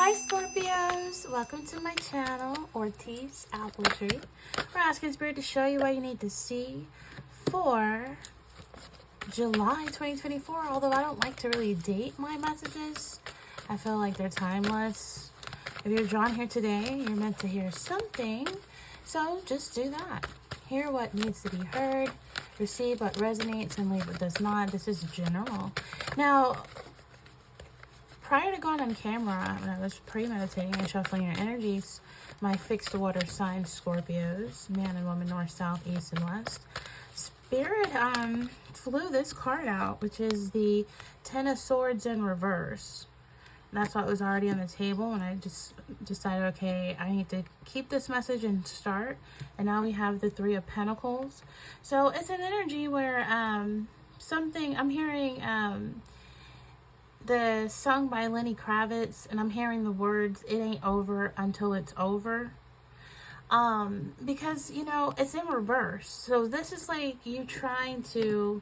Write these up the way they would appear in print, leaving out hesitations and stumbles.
Hi Scorpios, welcome to my channel, Ortiz Apple Tree. We're asking Spirit to show you what you need to see for July 2024. Although I don't like to really date my messages, I feel like they're timeless. If you're drawn here today, you're meant to hear something, so just do that. Hear what needs to be heard, receive what resonates, and leave what does not. This is general. Now, prior to going on camera, when I was premeditating and shuffling your energies, my fixed water sign Scorpios, man and woman, north, south, east, and west, Spirit flew this card out, which is the Ten of Swords in reverse. That's what was already on the table, and I just decided, okay, I need to keep this message and start. And now we have the Three of Pentacles. So it's an energy where I'm hearing the song by Lenny Kravitz, and I'm hearing the words, "It ain't over until it's over." Because, you know, it's in reverse. So this is like you trying to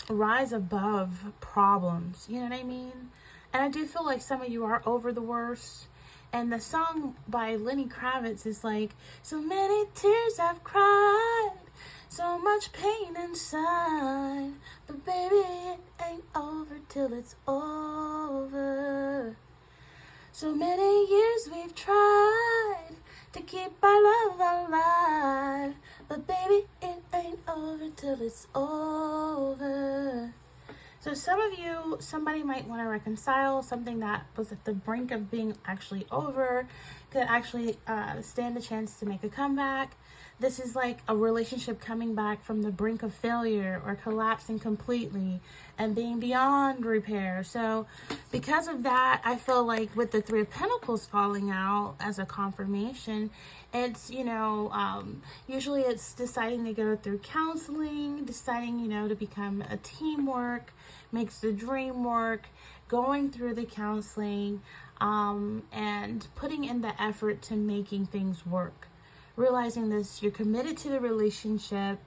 rise above problems. You know what I mean? And I do feel like some of you are over the worst. And the song by Lenny Kravitz is like, so many tears I've cried, so much pain inside, but baby, it ain't over till it's over. So many years we've tried to keep our love alive, but baby, it ain't over till it's over. So some of you, somebody might want to reconcile something that was at the brink of being actually over, could actually stand a chance to make a comeback. This is like a relationship coming back from the brink of failure or collapsing completely and being beyond repair. So because of that, I feel like with the Three of Pentacles falling out as a confirmation, it's, you know, usually it's deciding to go through counseling, deciding, you know, to become a teamwork, makes the dream work, going through the counseling, and putting in the effort to making things work. Realizing this, you're committed to the relationship.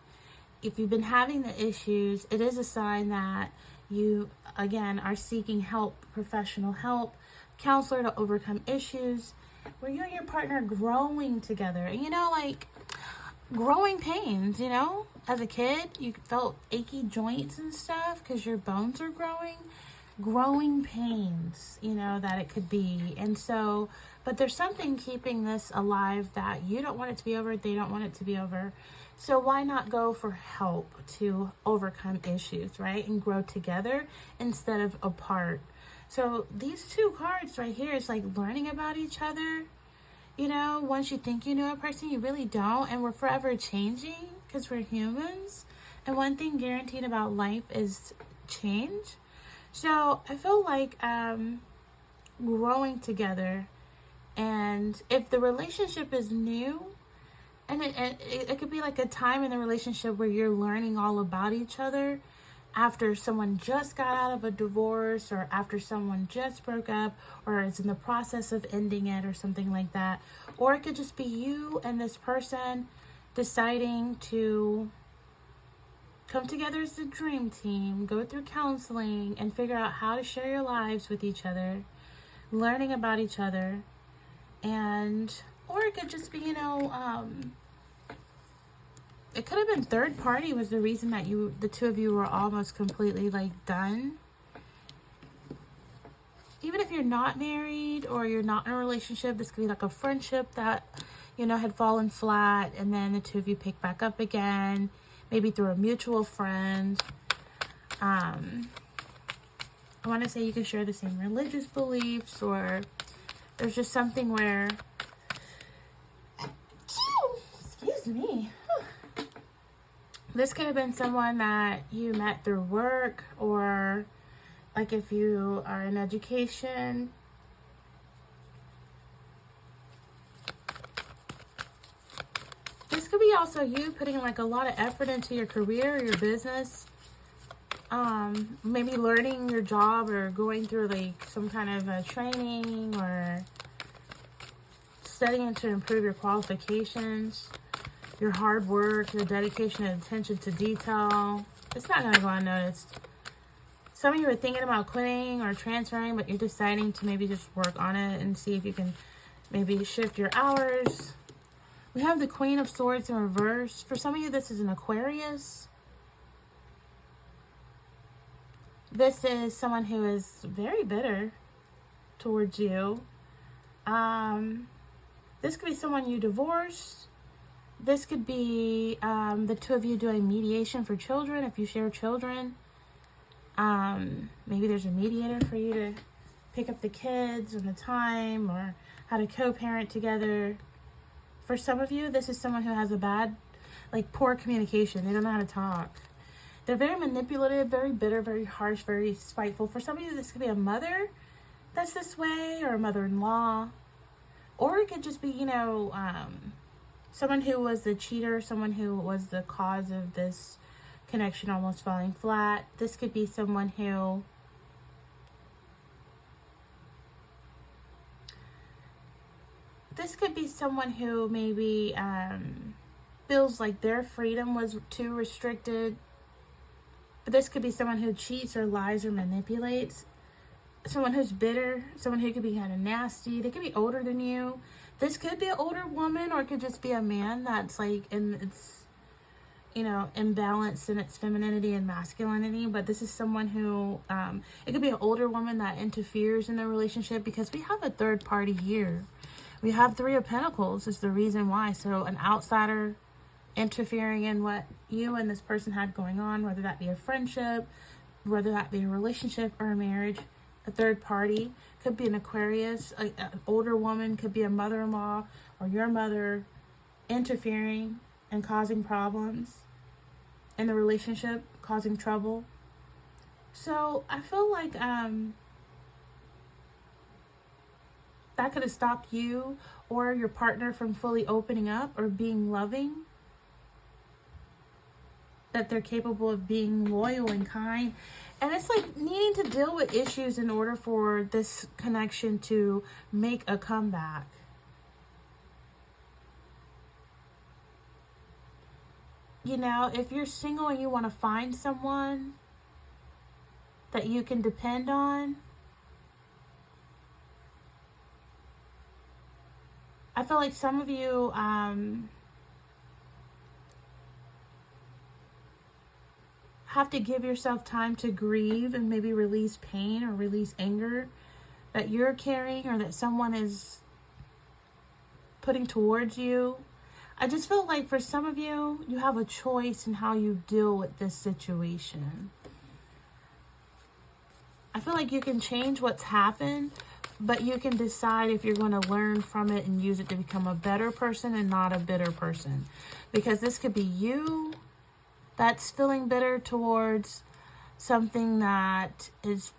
If you've been having the issues, it is a sign that you, again, are seeking help, professional help, counselor to overcome issues, where you and your partner are growing together. And, you know, like growing pains, you know, as a kid, you felt achy joints and stuff because your bones are growing pains, you know, that it could be. And so, but there's something keeping this alive that you don't want it to be over, they don't want it to be over. So why not go for help to overcome issues, right? And grow together instead of apart. So these two cards right here is like learning about each other. You know, once you think you know a person, you really don't. And we're forever changing because we're humans. And one thing guaranteed about life is change. So I feel like growing together, and if the relationship is new, and it could be like a time in the relationship where you're learning all about each other after someone just got out of a divorce, or after someone just broke up, or is in the process of ending it, or something like that. Or it could just be you and this person deciding to come together as a dream team, go through counseling, and figure out how to share your lives with each other, learning about each other. And, or it could just be, you know, it could have been third party was the reason that the two of you were almost completely like done. Even if you're not married or you're not in a relationship, this could be like a friendship that, you know, had fallen flat, and then the two of you pick back up again. Maybe through a mutual friend. I want to say you can share the same religious beliefs, or there's just something where, excuse me, this could have been someone that you met through work, or like if you are in education. This could be also you putting like a lot of effort into your career or your business. Maybe learning your job, or going through like some kind of a training, or studying to improve your qualifications, your hard work, your dedication and attention to detail. It's not going to go unnoticed. Some of you are thinking about quitting or transferring, but you're deciding to maybe just work on it and see if you can maybe shift your hours. We have the Queen of Swords in reverse. For some of you, this is an Aquarius. This is someone who is very bitter towards you. This could be someone you divorced. This could be the two of you doing mediation for children, if you share children. Maybe there's a mediator for you to pick up the kids and the time, or how to co-parent together. For some of you, this is someone who has a bad, poor communication. They don't know how to talk. They're very manipulative, very bitter, very harsh, very spiteful. For some of you, this could be a mother that's this way, or a mother-in-law. Or it could just be, someone who was the cheater, someone who was the cause of this connection almost falling flat. This could be someone who maybe feels like their freedom was too restricted. But this could be someone who cheats or lies or manipulates. Someone who's bitter, someone who could be kind of nasty. They could be older than you. This could be an older woman, or it could just be a man that's imbalanced in its femininity and masculinity. But this is someone who, it could be an older woman that interferes in the relationship, because we have a third party here. We have Three of Pentacles is the reason why. So an outsider interfering in what you and this person had going on, whether that be a friendship, whether that be a relationship or a marriage. A third party could be an Aquarius, an older woman, could be a mother-in-law or your mother interfering and causing problems in the relationship, causing trouble. So I feel like that could have stopped you or your partner from fully opening up or being loving. That they're capable of being loyal and kind. And it's needing to deal with issues in order for this connection to make a comeback. If you're single and you want to find someone that you can depend on, I feel like some of you have to give yourself time to grieve and maybe release pain or release anger that you're carrying or that someone is putting towards you. I just feel like for some of you, you have a choice in how you deal with this situation. I feel like you can change what's happened, but you can decide if you're going to learn from it and use it to become a better person and not a bitter person. Because this could be you that's feeling bitter towards something that is,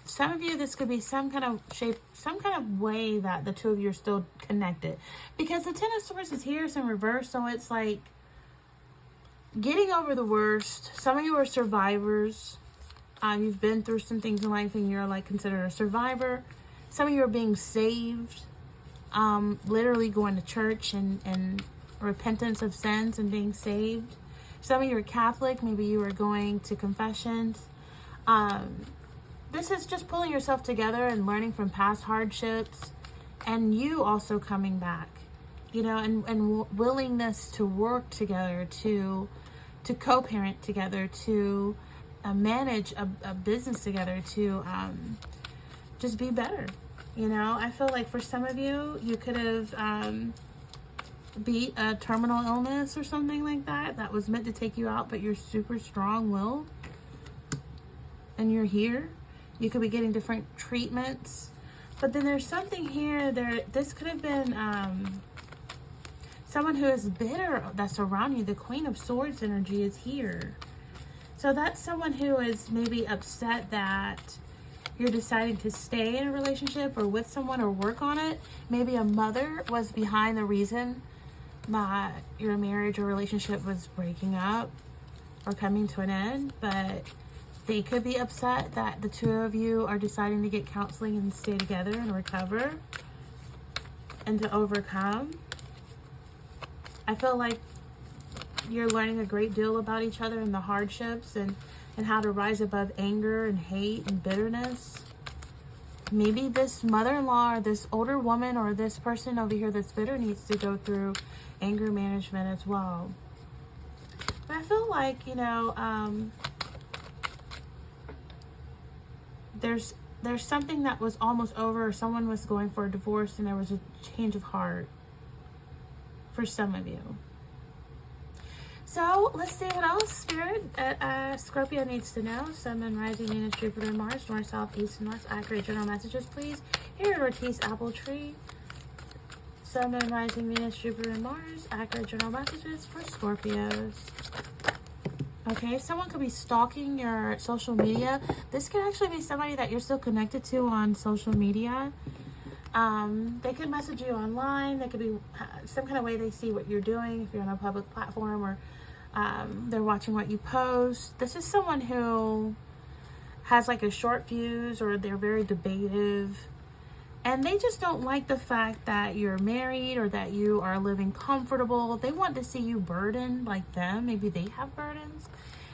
some of you, this could be some kind of shape, some kind of way that the two of you are still connected. Because the Ten of Swords is here, it's in reverse, so it's getting over the worst. Some of you are survivors. You've been through some things in life and you're considered a survivor. Some of you are being saved, literally going to church and repentance of sins and being saved. Some of you are Catholic, maybe you are going to confessions. This is just pulling yourself together and learning from past hardships, and you also coming back, and willingness to work together, to co-parent together, to manage a business together, to just be better. I feel like for some of you, you could have beat a terminal illness or something like that was meant to take you out, but you're super strong-willed and you're here. You could be getting different treatments, but then there's something here. This could have been someone who is bitter that's around you. The Queen of Swords energy is here. So that's someone who is maybe upset that you're deciding to stay in a relationship or with someone or work on it. Maybe a mother was behind the reason that your marriage or relationship was breaking up or coming to an end, but they could be upset that the two of you are deciding to get counseling and stay together and recover and to overcome. I feel like you're learning a great deal about each other and the hardships and and how to rise above anger and hate and bitterness. Maybe this mother-in-law or this older woman or this person over here that's bitter needs to go through anger management as well. But I feel like, you know, there's something that was almost over, or someone was going for a divorce and there was a change of heart for some of you. So let's see what else Spirit Scorpio needs to know. Sun, Moon, Rising, Venus, Jupiter, Mars, North, South, East, and West. Accurate general messages, please. Here at Ortiz Apple Tree. Sun, Moon, Rising, Venus, Jupiter, and Mars. Accurate general messages for Scorpios. Okay, someone could be stalking your social media. This could actually be somebody that you're still connected to on social media. They could message you online. They could be some kind of way they see what you're doing if you're on a public platform, or they're watching what you post. This is someone who has like a short fuse, or they're very debative, and they just don't like the fact that you're married or that you are living comfortable. They want to see you burdened like them. Maybe they have burdens,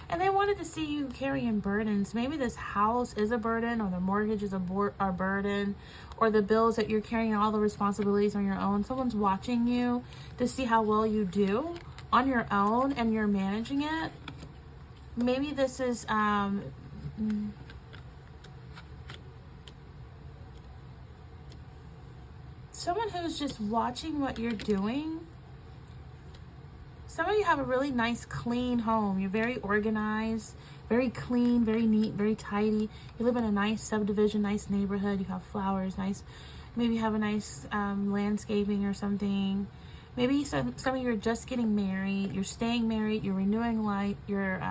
and they wanted to see you carrying burdens. Maybe this house is a burden, or the mortgage is a burden, or the bills that you're carrying, all the responsibilities on your own. Someone's watching you to see how well you do on your own, and you're managing it. Maybe this is someone who's just watching what you're doing. Some of you have a really nice, clean home. You're very organized, very clean, very neat, very tidy. You live in a nice subdivision, nice neighborhood. You have flowers, nice. Maybe you have a nice landscaping or something. Maybe some of you are just getting married. You're staying married. You're renewing your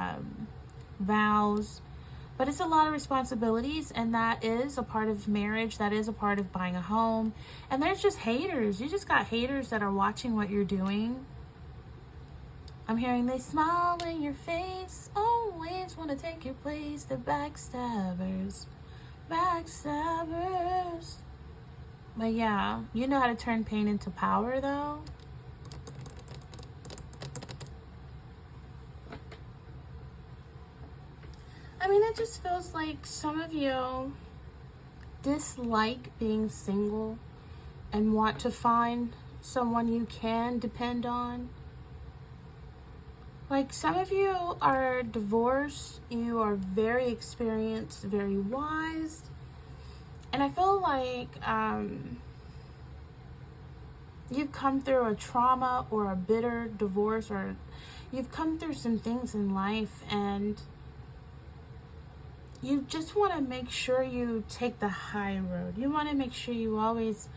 vows. But it's a lot of responsibilities, and that is a part of marriage. That is a part of buying a home. And there's just haters. You just got haters that are watching what you're doing. I'm hearing they smile in your face, always want to take your place. The backstabbers, backstabbers. But yeah, you know how to turn pain into power though. I mean, it just feels like some of you dislike being single and want to find someone you can depend on. Like, some of you are divorced, you are very experienced, very wise, and I feel like you've come through a trauma or a bitter divorce, or you've come through some things in life, and you just want to make sure you take the high road. You want to make sure you always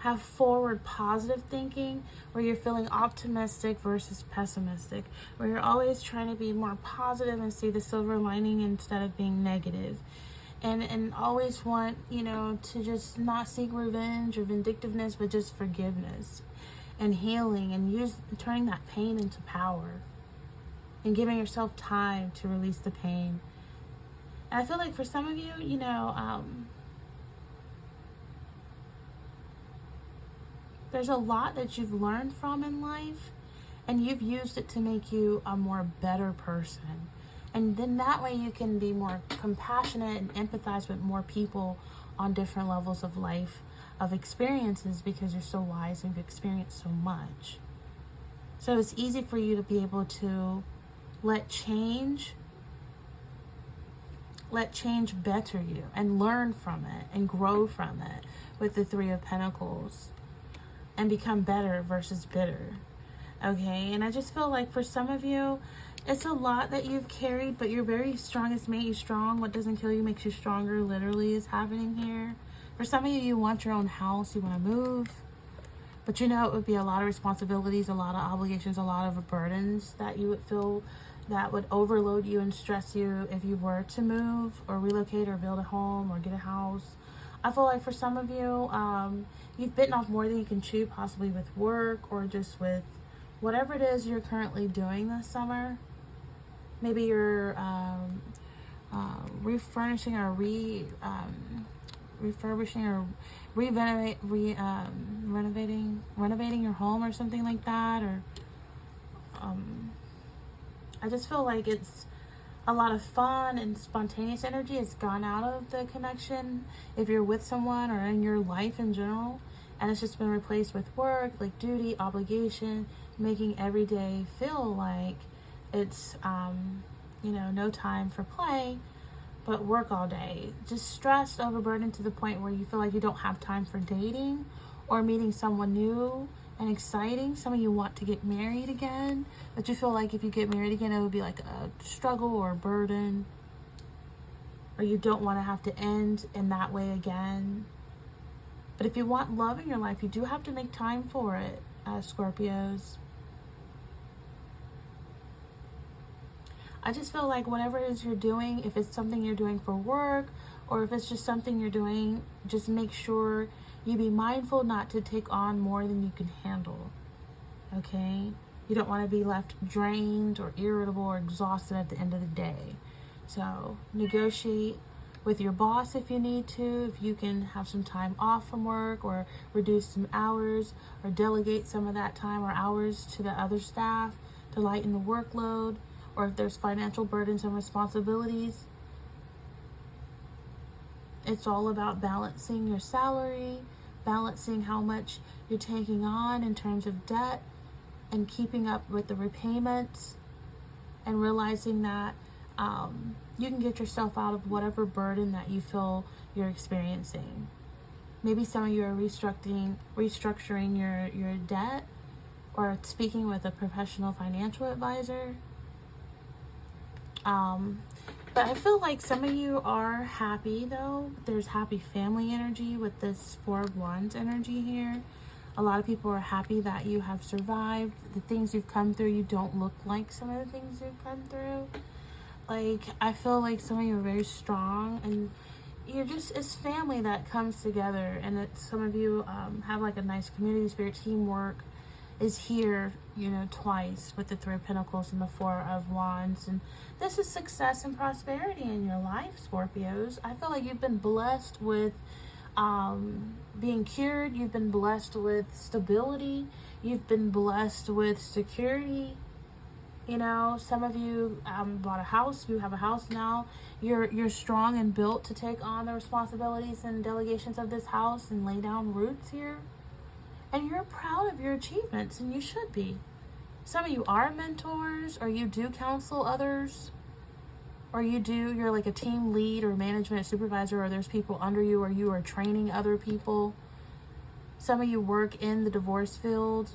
have forward positive thinking, where you're feeling optimistic versus pessimistic, where you're always trying to be more positive and see the silver lining instead of being negative, and always want, you know, to just not seek revenge or vindictiveness, but just forgiveness and healing, and turning that pain into power and giving yourself time to release the pain. And I feel like for some of you, you know, there's a lot that you've learned from in life, and you've used it to make you a more better person. And then that way you can be more compassionate and empathize with more people on different levels of life, of experiences, because you're so wise and you've experienced so much. So it's easy for you to be able to let change better you, and learn from it and grow from it with the Three of Pentacles, and become better versus bitter. Okay, and I just feel like for some of you, it's a lot that you've carried, but you're very strong. It's made you strong. What doesn't kill you makes you stronger, literally, is happening here. For some of you, you want your own house, you want to move, but you know it would be a lot of responsibilities, a lot of obligations, a lot of burdens that you would feel that would overload you and stress you if you were to move or relocate or build a home or get a house. I feel like for some of you, you've bitten off more than you can chew, possibly with work or just with whatever it is you're currently doing this summer. Maybe you're refurnishing or refurbishing or renovating your home or something like that. Or I just feel like it's a lot of fun and spontaneous energy has gone out of the connection if you're with someone or in your life in general, and it's just been replaced with work, like duty, obligation, making every day feel like it's no time for play, but work all day. Just stressed, overburdened to the point where you feel like you don't have time for dating or meeting someone new and exciting. Some of you want to get married again, but you feel like if you get married again, it would be like a struggle or a burden, or you don't want to have to end in that way again. But if you want love in your life, you do have to make time for it, Scorpios. I just feel like whatever it is you're doing, if it's something you're doing for work or if it's just something you're doing, just make sure you be mindful not to take on more than you can handle. Okay? You don't want to be left drained or irritable or exhausted at the end of the day. So negotiate with your boss if you need to, if you can have some time off from work or reduce some hours or delegate some of that time or hours to the other staff to lighten the workload, or if there's financial burdens and responsibilities. It's all about balancing your salary, balancing how much you're taking on in terms of debt, and keeping up with the repayments, and realizing that you can get yourself out of whatever burden that you feel you're experiencing. Maybe some of you are restructuring your debt, or speaking with a professional financial advisor. But I feel like some of you are happy though. There's happy family energy with this Four of Wands energy here. A lot of people are happy that you have survived the things you've come through. You don't look like some of the things you've come through. Like, I feel like some of you are very strong, and it's family that comes together, and some of you have like a nice community spirit. Teamwork is here, twice with the Three of Pentacles and the Four of Wands. And this is success and prosperity in your life, Scorpios. I feel like you've been blessed with being cured. You've been blessed with stability. You've been blessed with security. Some of you bought a house. You have a house now. You're strong and built to take on the responsibilities and delegations of this house and lay down roots here. And you're proud of your achievements, and you should be. Some of you are mentors, or you do counsel others, or you're like a team lead or management supervisor, or there's people under you, or you are training other people. Some of you work in the divorce field.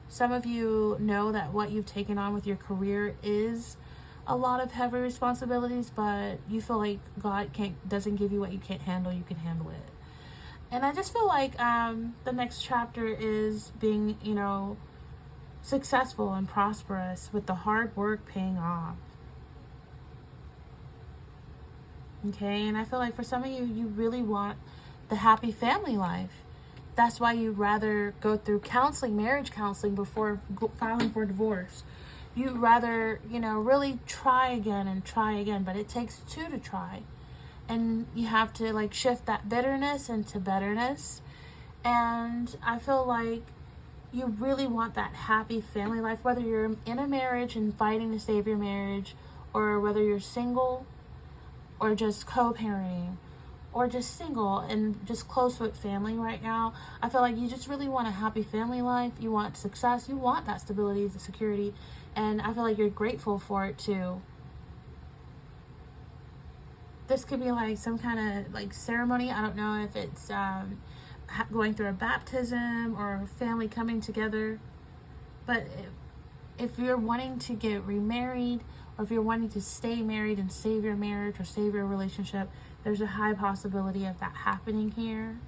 Some of you know that what you've taken on with your career is a lot of heavy responsibilities, but you feel like God doesn't give you what you can't handle. You can handle it. And I just feel like the next chapter is being, successful and prosperous with the hard work paying off. Okay, and I feel like for some of you, you really want the happy family life. That's why you'd rather go through marriage counseling before filing for divorce. You'd rather, really try again, but it takes two to try. And you have to shift that bitterness into betterness. And I feel like you really want that happy family life, whether you're in a marriage and fighting to save your marriage, or whether you're single, or just co-parenting, or just single and just close with family right now. I feel like you just really want a happy family life. You want success. You want that stability, the security. And I feel like you're grateful for it too. This could be like some kind of ceremony. I don't know if it's going through a baptism or family coming together. But if you're wanting to get remarried, or if you're wanting to stay married and save your marriage or save your relationship, there's a high possibility of that happening here.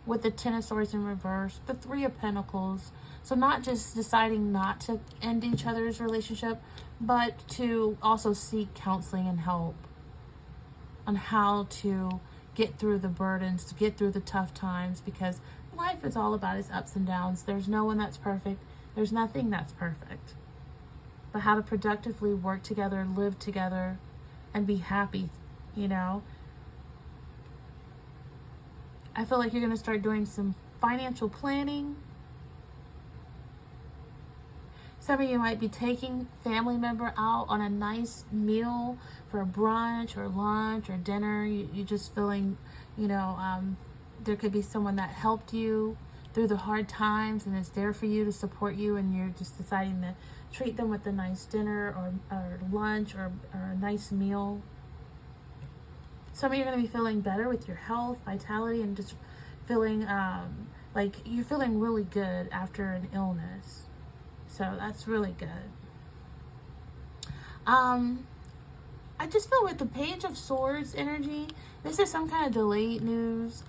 With the Ten of Swords in reverse, the Three of Pentacles. So not just deciding not to end each other's relationship, but to also seek counseling and help on how to get through the burdens, to get through the tough times, because life is all about its ups and downs. There's no one that's perfect. There's nothing that's perfect. But how to productively work together, live together, and be happy, I feel like you're going to start doing some financial planning. Some of you might be taking family member out on a nice meal for brunch or lunch or dinner. You just feeling, there could be someone that helped you through the hard times and is there for you to support you, and you're just deciding to treat them with a nice dinner or lunch or a nice meal. Some of you are going to be feeling better with your health, vitality, and just feeling like you're feeling really good after an illness. So that's really good. I just feel with the Page of Swords energy, this is some kind of delayed news.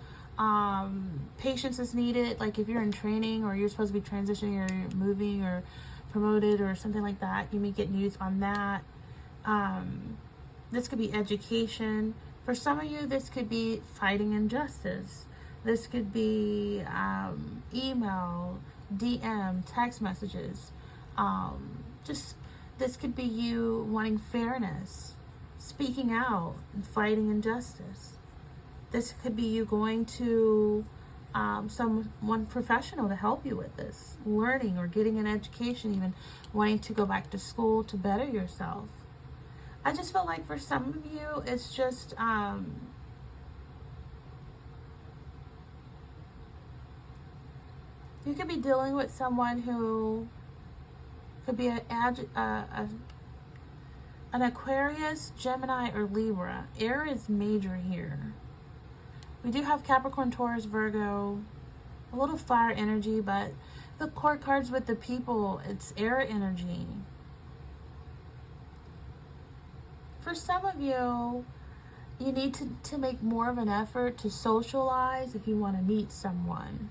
Patience is needed. Like if you're in training or you're supposed to be transitioning or you're moving or promoted or something like that, you may get news on that. This could be education. For some of you, this could be fighting injustice. This could be email, DM, text messages. This could be you wanting fairness, speaking out, and fighting injustice. This could be you going to someone professional to help you with this, learning or getting an education, even wanting to go back to school to better yourself. I just feel like for some of you, it's just you could be dealing with someone who could be an Aquarius, Gemini, or Libra. Air is major here. We do have Capricorn, Taurus, Virgo, a little fire energy, but the court cards with the people, it's air energy. For some of you, you need to make more of an effort to socialize if you want to meet someone.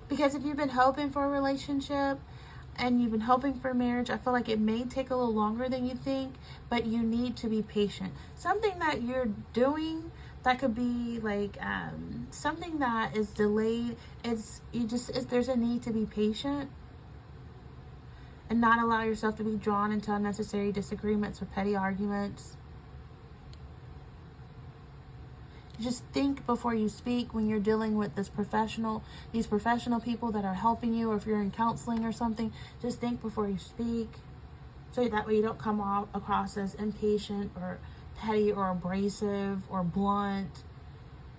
Because if you've been hoping for a relationship and you've been hoping for marriage, I feel like it may take a little longer than you think, but you need to be patient. Something that you're doing that could be like something that is delayed, there's a need to be patient and not allow yourself to be drawn into unnecessary disagreements or petty arguments. Just think before you speak when you're dealing with these professional people that are helping you, or if you're in counseling or something, just think before you speak, so that way you don't come across as impatient or petty or abrasive or blunt.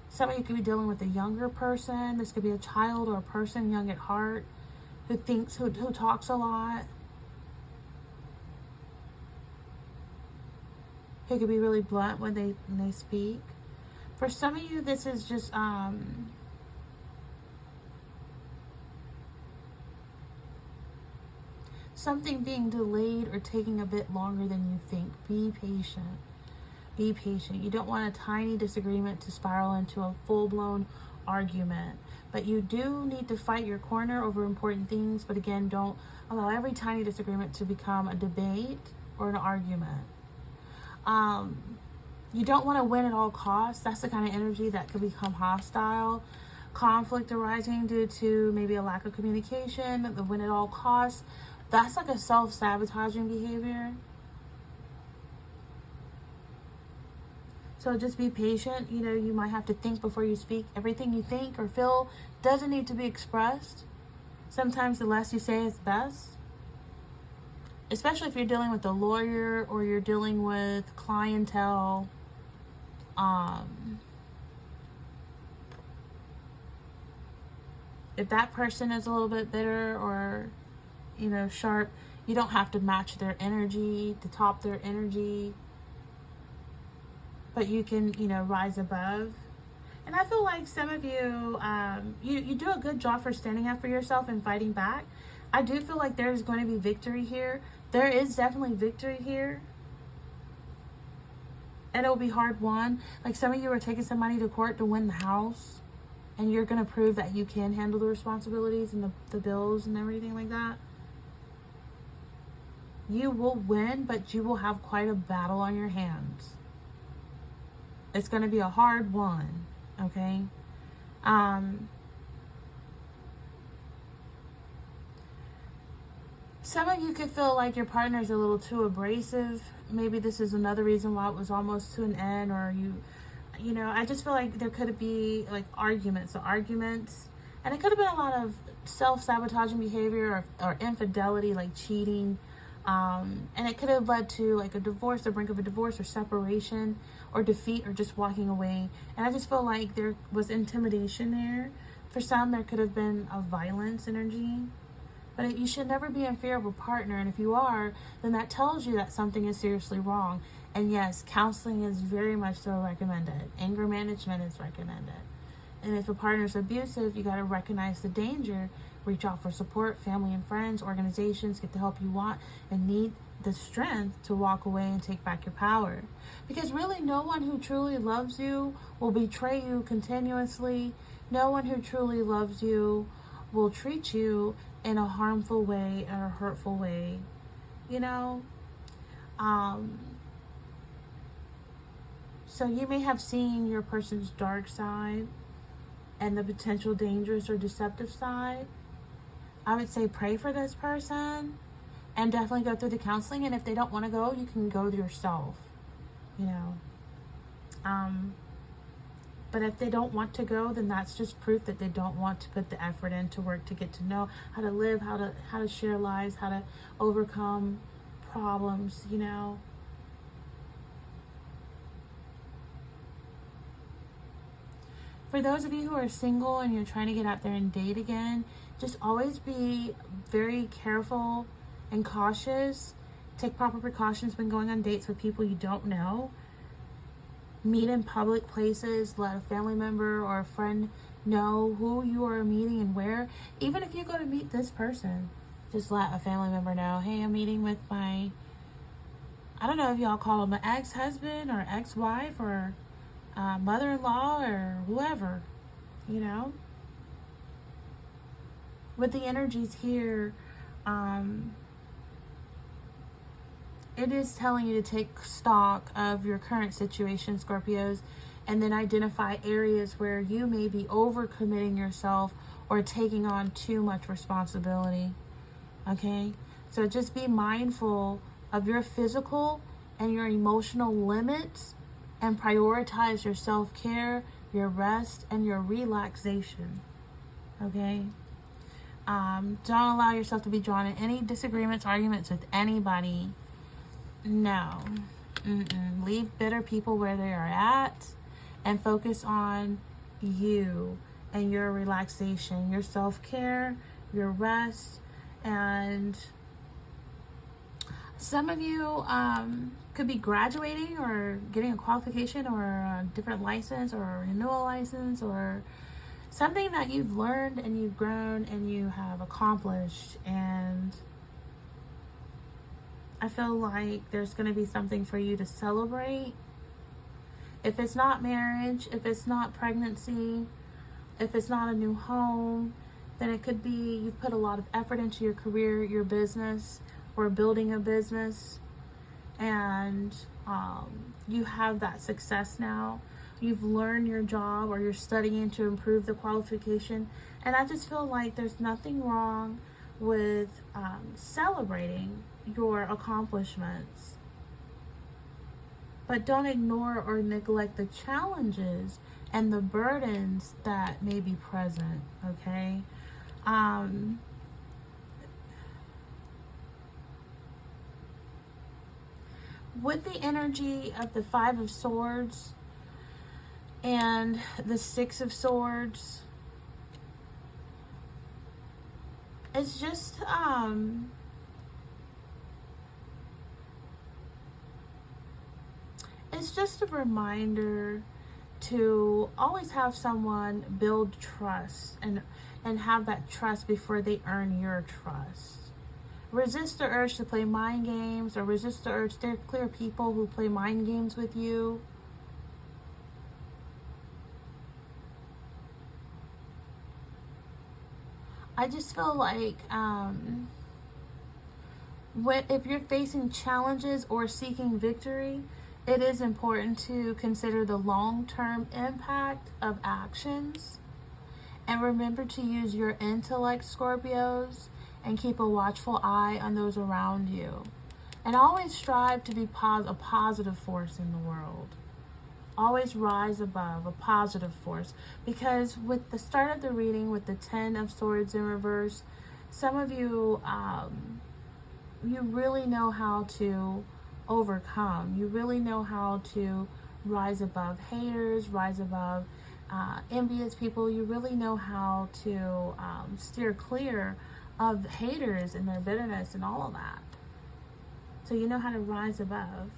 Some of you could be dealing with a younger person. This could be a child or a person young at heart who talks a lot. Who could be really blunt when they speak. For some of you, this is just something being delayed or taking a bit longer than you think. Be patient. Be patient. You don't want a tiny disagreement to spiral into a full-blown argument. But you do need to fight your corner over important things. But again, don't allow every tiny disagreement to become a debate or an argument. You don't want to win at all costs. That's the kind of energy that could become hostile. Conflict arising due to maybe a lack of communication, the win at all costs. That's like a self-sabotaging behavior. So just be patient. You might have to think before you speak. Everything you think or feel doesn't need to be expressed. Sometimes the less you say is best. Especially if you're dealing with a lawyer or you're dealing with clientele. If that person is a little bit bitter or, sharp, you don't have to match their energy, to top their energy. But you can, rise above. And I feel like some of you, you do a good job for standing up for yourself and fighting back. I do feel like there's going to be victory here. There is definitely victory here. And it'll be hard won. Like some of you are taking somebody to court to win the house. And you're going to prove that you can handle the responsibilities and the bills and everything like that. You will win, but you will have quite a battle on your hands. It's going to be a hard one. Okay? Some of you could feel like your partner's a little too abrasive. Maybe this is another reason why it was almost to an end, or I just feel like there could be like arguments. So arguments And it could have been a lot of self-sabotaging behavior or infidelity, like cheating. And it could have led to like a divorce, the brink of a divorce, or separation, or defeat, or just walking away. And I just feel like there was intimidation there. For some, there could have been a violence energy. But you should never be in fear of a partner. And if you are, then that tells you that something is seriously wrong. And yes, counseling is very much so recommended. Anger management is recommended. And if a partner is abusive, you got to recognize the danger. Reach out for support, family and friends, organizations, get the help you want and need the strength to walk away and take back your power. Because really, no one who truly loves you will betray you continuously. No one who truly loves you will treat you in a harmful way or a hurtful way. You know? So you may have seen your person's dark side and the potential dangerous or deceptive side. I would say pray for this person and definitely go through the counseling. And if they don't want to go, you can go yourself, you know. But if they don't want to go, then that's just proof that they don't want to put the effort in to work to get to know how to live, how to share lives, how to overcome problems, you know. For those of you who are single and you're trying to get out there and date again, just always be very careful and cautious. Take proper precautions when going on dates with people you don't know. Meet in public places. Let a family member or a friend know who you are meeting and where. Even if you go to meet this person, just let a family member know, hey, I'm meeting with my, I don't know if y'all call him an ex-husband or ex-wife or mother-in-law or whoever, you know. With the energies here, it is telling you to take stock of your current situation, Scorpios, and then identify areas where you may be overcommitting yourself or taking on too much responsibility. Okay? So just be mindful of your physical and your emotional limits and prioritize your self-care, your rest, and your relaxation. Okay? Don't allow yourself to be drawn in any disagreements, arguments with anybody. No. Leave bitter people where they are at and focus on you and your relaxation, your self-care, your rest. And some of you could be graduating or getting a qualification or a different license or a renewal license or something that you've learned and you've grown and you have accomplished. And I feel like there's going to be something for you to celebrate. If it's not marriage, if it's not pregnancy, if it's not a new home, then it could be you've put a lot of effort into your career, your business, or building a business, and you have that success now. You've learned your job or you're studying to improve the qualification. And I just feel like there's nothing wrong with celebrating your accomplishments. But don't ignore or neglect the challenges and the burdens that may be present, okay? With the energy of the Five of Swords and the Six of Swords, it's just a reminder to always have someone build trust and have that trust before they earn your trust. Resist the urge to play mind games, or resist the urge. There are clear people who play mind games with you. I just feel like if you're facing challenges or seeking victory, it is important to consider the long-term impact of actions. And remember to use your intellect, Scorpios, and keep a watchful eye on those around you. And always strive to be a positive force in the world. Always rise above, a positive force. Because with the start of the reading, with the 10 of Swords in reverse, some of you, you really know how to overcome. You really know how to rise above haters, rise above envious people. You really know how to steer clear of haters and their bitterness and all of that. So you know how to rise above.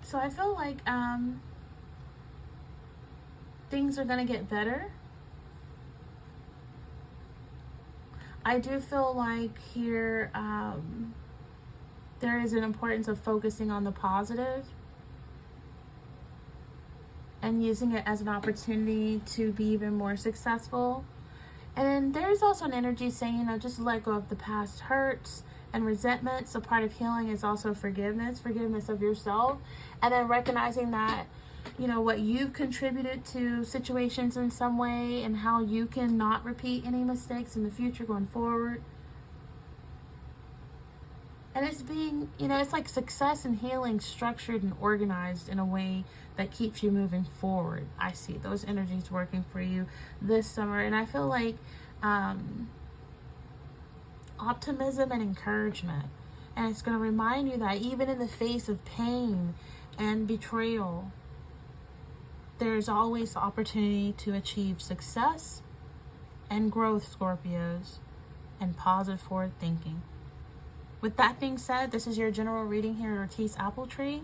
So I feel like things are going to get better. I do feel like here there is an importance of focusing on the positive and using it as an opportunity to be even more successful. And then there's also an energy saying, just let go of the past hurts and resentments. So part of healing is also forgiveness of yourself. And then recognizing that, what you've contributed to situations in some way and how you can not repeat any mistakes in the future going forward. And it's being, it's like success and healing structured and organized in a way that keeps you moving forward. I see those energies working for you this summer. And I feel like optimism and encouragement. And it's going to remind you that even in the face of pain and betrayal, there's always the opportunity to achieve success and growth, Scorpios, and positive forward thinking. With that being said, this is your general reading here at Ortiz Apple Tree.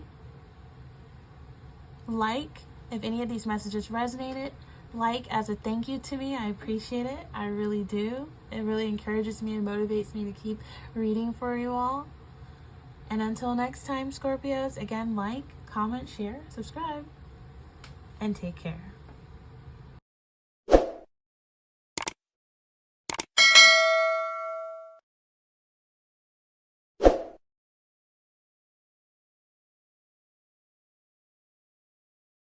Like, if any of these messages resonated, like as a thank you to me. I appreciate it. I really do. It really encourages me and motivates me to keep reading for you all. And until next time, Scorpios, again, like, comment, share, subscribe, and take care.